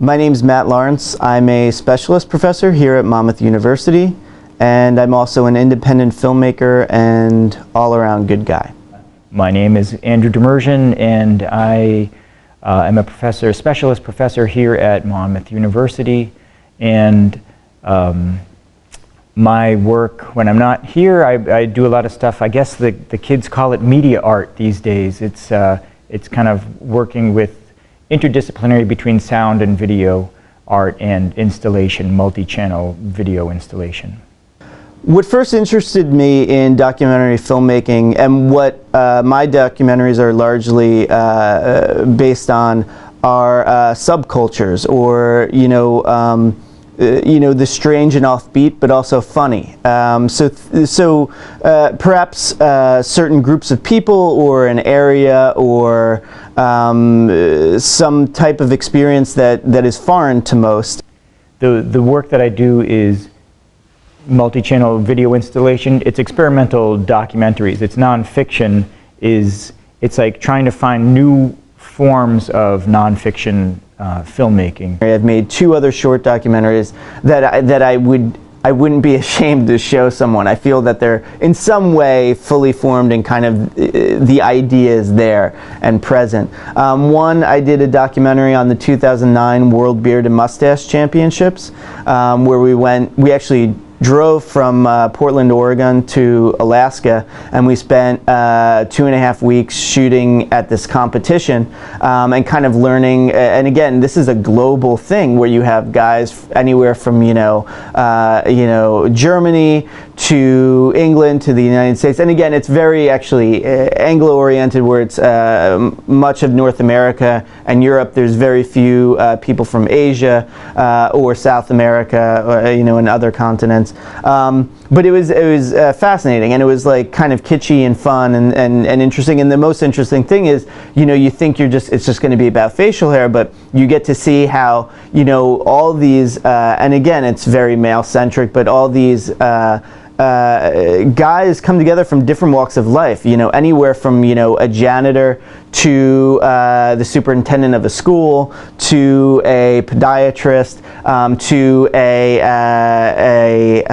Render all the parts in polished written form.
My name's Matt Lawrence. I'm a specialist professor here at Monmouth University, and I'm also an independent filmmaker and all-around good guy. My name is Andrew Demersion, and I am a professor, specialist professor here at Monmouth University. And my work, when I'm not here, I do a lot of stuff. I guess the kids call it media art these days. It's kind of working with interdisciplinary between sound and video art and installation, multi-channel video installation. What first interested me in documentary filmmaking, and what my documentaries are largely based on, are subcultures, or the strange and offbeat, but also funny. So perhaps certain groups of people, or an area, or some type of experience that is foreign to most. The work that I do is multi-channel video installation. It's experimental documentaries. It's nonfiction. It's like trying to find new forms of nonfiction filmmaking. I've made 2 other short documentaries that I wouldn't be ashamed to show someone. I feel that they're in some way fully formed, and kind of the idea is there and present. One, I did a documentary on the 2009 World Beard and Moustache Championships, where we actually drove from Portland, Oregon to Alaska, and we spent 2.5 weeks shooting at this competition, and kind of learning. And again, this is a global thing where you have guys anywhere from Germany to England to the United States. And again, it's very actually Anglo-oriented, where it's much of North America and Europe. There's very few people from Asia or South America, or, and other continents. But it was fascinating, and it was like kind of kitschy and fun and interesting. And the most interesting thing is, you think it's just going to be about facial hair, but you get to see how all these and again, it's very male-centric, but all these guys come together from different walks of life, anywhere from a janitor to the superintendent of a school, to a podiatrist, to a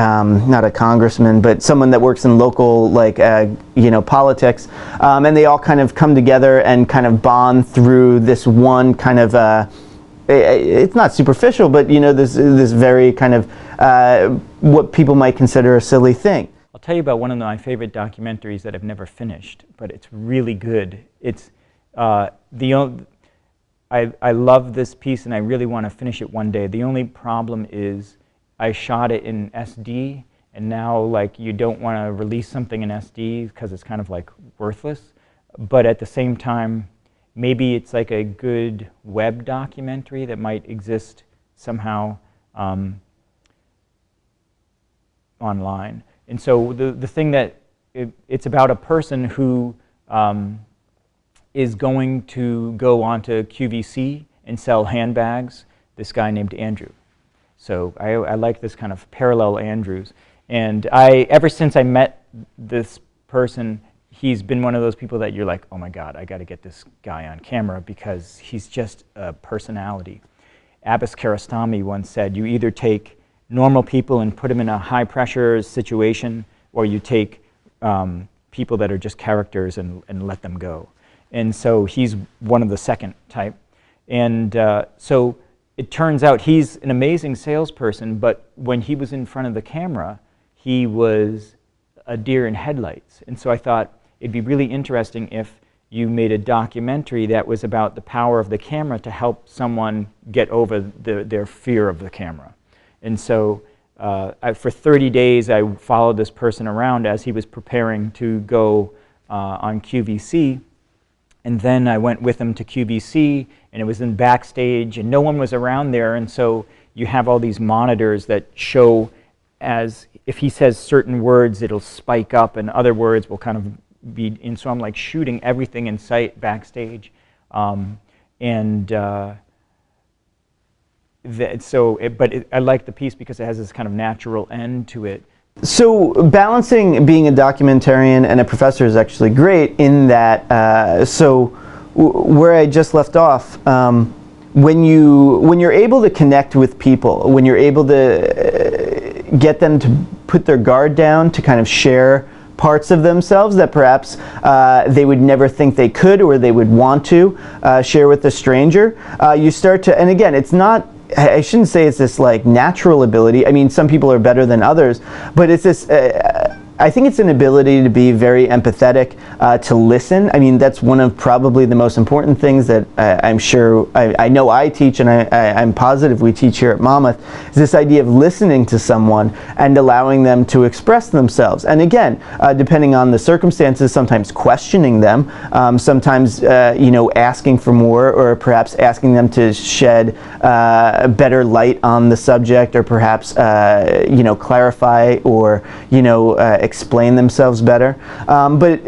not a congressman, but someone that works in local politics, and they all kind of come together and kind of bond through this one kind of it's not superficial, but this very kind of what people might consider a silly thing. I'll tell you about one of my favorite documentaries that I've never finished, but it's really good. It's I love this piece, and I really want to finish it one day. The only problem is I shot it in SD, and now you don't want to release something in SD because it's kind of worthless. But at the same time, maybe it's like a good web documentary that might exist somehow online. And so the thing that it's about a person who is going to go onto QVC and sell handbags, this guy named Andrew. So I like this kind of parallel Andrews. And ever since I met this person, he's been one of those people that you're like, oh my God, I got to get this guy on camera, because he's just a personality. Abbas Kiarostami once said, you either take normal people and put them in a high-pressure situation, or you take people that are just characters and let them go. And so he's one of the second type. And so it turns out he's an amazing salesperson, but when he was in front of the camera, he was a deer in headlights. And so I thought it'd be really interesting if you made a documentary that was about the power of the camera to help someone get over their fear of the camera. And so for 30 days, I followed this person around as he was preparing to go on QVC. And then I went with him to QVC, and it was in backstage, and no one was around there. And so you have all these monitors that show, as if he says certain words, it'll spike up, and other words will kind of be. And so I'm shooting everything in sight backstage. I like the piece because it has this kind of natural end to it. So balancing being a documentarian and a professor is actually great in that, where I just left off, when you're able to connect with people, when you're able to get them to put their guard down, to kind of share parts of themselves that perhaps they would never think they could or they would want to share with a stranger, you start to, and again, it's not, I shouldn't say it's this like natural ability. I mean, some people are better than others, but it's this, I think it's an ability to be very empathetic, to listen. I mean, that's one of probably the most important things that I'm sure, I know I teach, and I'm positive we teach here at Monmouth, is this idea of listening to someone and allowing them to express themselves. And again, depending on the circumstances, sometimes questioning them, sometimes asking for more, or perhaps asking them to shed a better light on the subject, or perhaps clarify, or explain themselves better. But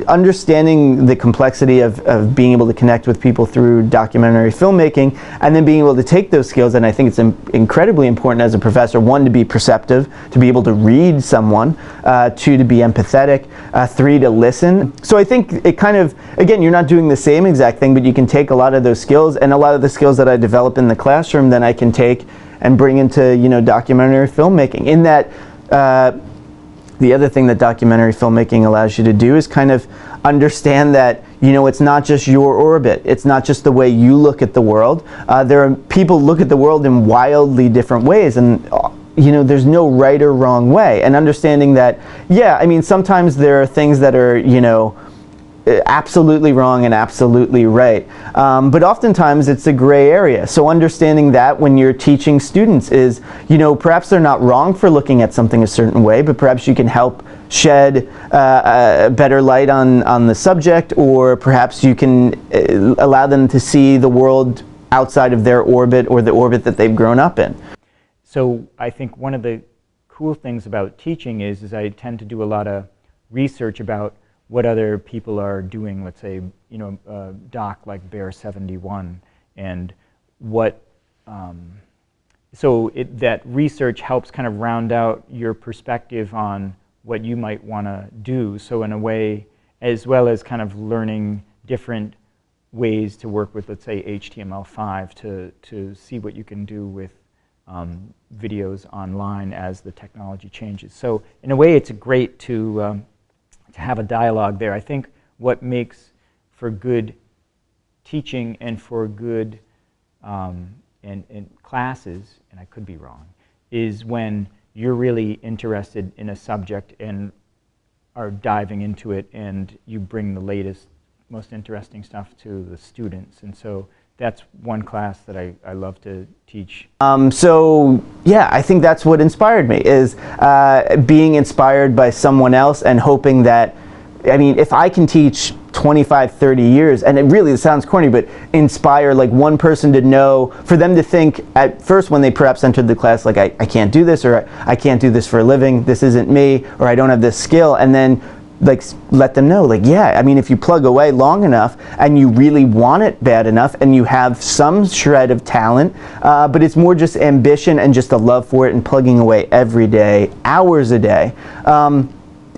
understanding the complexity of being able to connect with people through documentary filmmaking, and then being able to take those skills, and I think it's incredibly important as a professor, one, to be perceptive, to be able to read someone, two, to be empathetic, three, to listen. So I think it kind of, again, you're not doing the same exact thing, but you can take a lot of those skills, and a lot of the skills that I develop in the classroom, then I can take and bring into documentary filmmaking. In that, the other thing that documentary filmmaking allows you to do is kind of understand that it's not just your orbit. It's not just the way you look at the world. There are people look at the world in wildly different ways, and there's no right or wrong way. And understanding that, yeah, I mean, sometimes there are things that are absolutely wrong and absolutely right, but oftentimes it's a gray area. So understanding that when you're teaching students is, perhaps they're not wrong for looking at something a certain way, but perhaps you can help shed a better light on the subject, or perhaps you can allow them to see the world outside of their orbit, or the orbit that they've grown up in. So I think one of the cool things about teaching is I tend to do a lot of research about what other people are doing, let's say, a doc like Bear 71, and what, that research helps kind of round out your perspective on what you might want to do. So in a way, as well as kind of learning different ways to work with, let's say, HTML5 to see what you can do with videos online as the technology changes. So in a way, it's great to have a dialogue there. I think what makes for good teaching and for good and classes, and I could be wrong, is when you're really interested in a subject and are diving into it, and you bring the latest, most interesting stuff to the students. And so that's one class that I love to teach. So yeah, I think that's what inspired me, is being inspired by someone else and hoping that, I mean, if I can teach 25, 30 years, and it sounds corny, but inspire like one person to know, for them to think at first when they perhaps entered the class, like I can't do this, or I can't do this for a living, this isn't me, or I don't have this skill, and then like let them know, like, yeah, I mean, if you plug away long enough and you really want it bad enough and you have some shred of talent, but it's more just ambition and just a love for it and plugging away every day, hours a day,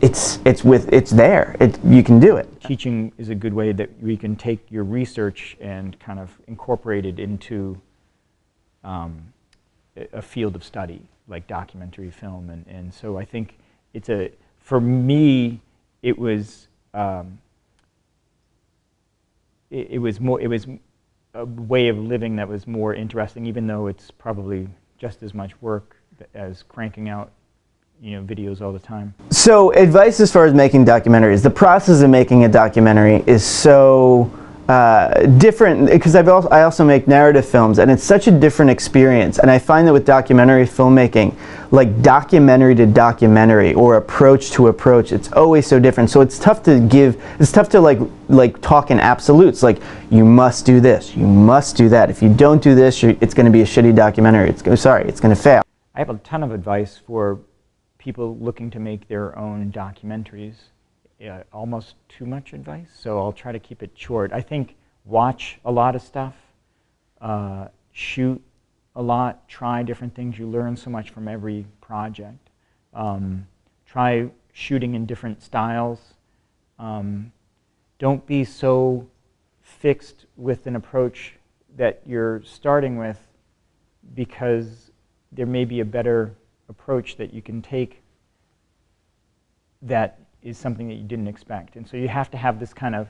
it's there. You can do it. Teaching is a good way that we can take your research and kind of incorporate it into a field of study like documentary film, and so I think for me, it was a way of living that was more interesting, even though it's probably just as much work as cranking out videos all the time. So advice as far as making documentaries, the process of making a documentary is so different, because I also make narrative films, and it's such a different experience. And I find that with documentary filmmaking, like documentary to documentary or approach to approach, it's always so different. So it's tough to like talk in absolutes, like you must do this, you must do that. If you don't do this, it's going to be a shitty documentary. It's going to fail. I have a ton of advice for people looking to make their own documentaries. Almost too much advice, so I'll try to keep it short. I think watch a lot of stuff, shoot a lot, try different things. You learn so much from every project. Try shooting in different styles. Don't be so fixed with an approach that you're starting with, because there may be a better approach that you can take that is something that you didn't expect. And so you have to have this kind of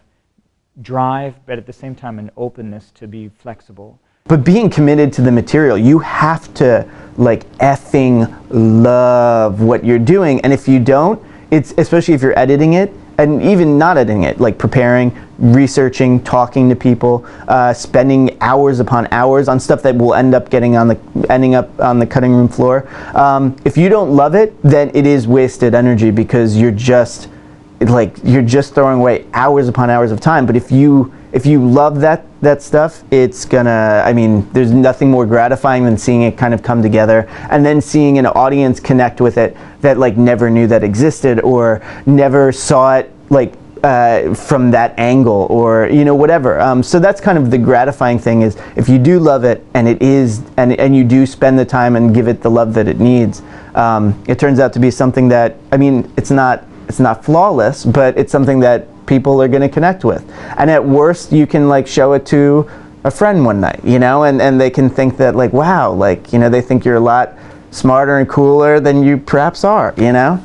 drive, but at the same time an openness to be flexible. But being committed to the material, you have to like effing love what you're doing. And if you don't, it's, especially if you're editing it, and even not editing it, like preparing, researching, talking to people, spending hours upon hours on stuff that will ending up on the cutting room floor. If you don't love it, then it is wasted energy, because you're just throwing away hours upon hours of time. But if you love that stuff, it's gonna, I mean, there's nothing more gratifying than seeing it kind of come together, and then seeing an audience connect with it that like never knew that existed, or never saw it like from that angle, or you know, whatever. So that's kind of the gratifying thing, is if you do love it, and it is, and you do spend the time and give it the love that it needs, it turns out to be something that, I mean, it's not flawless, but it's something that people are going to connect with. And at worst, you can like show it to a friend one night, you know, and they can think that like, wow, like, you know, they think you're a lot smarter and cooler than you perhaps are, you know.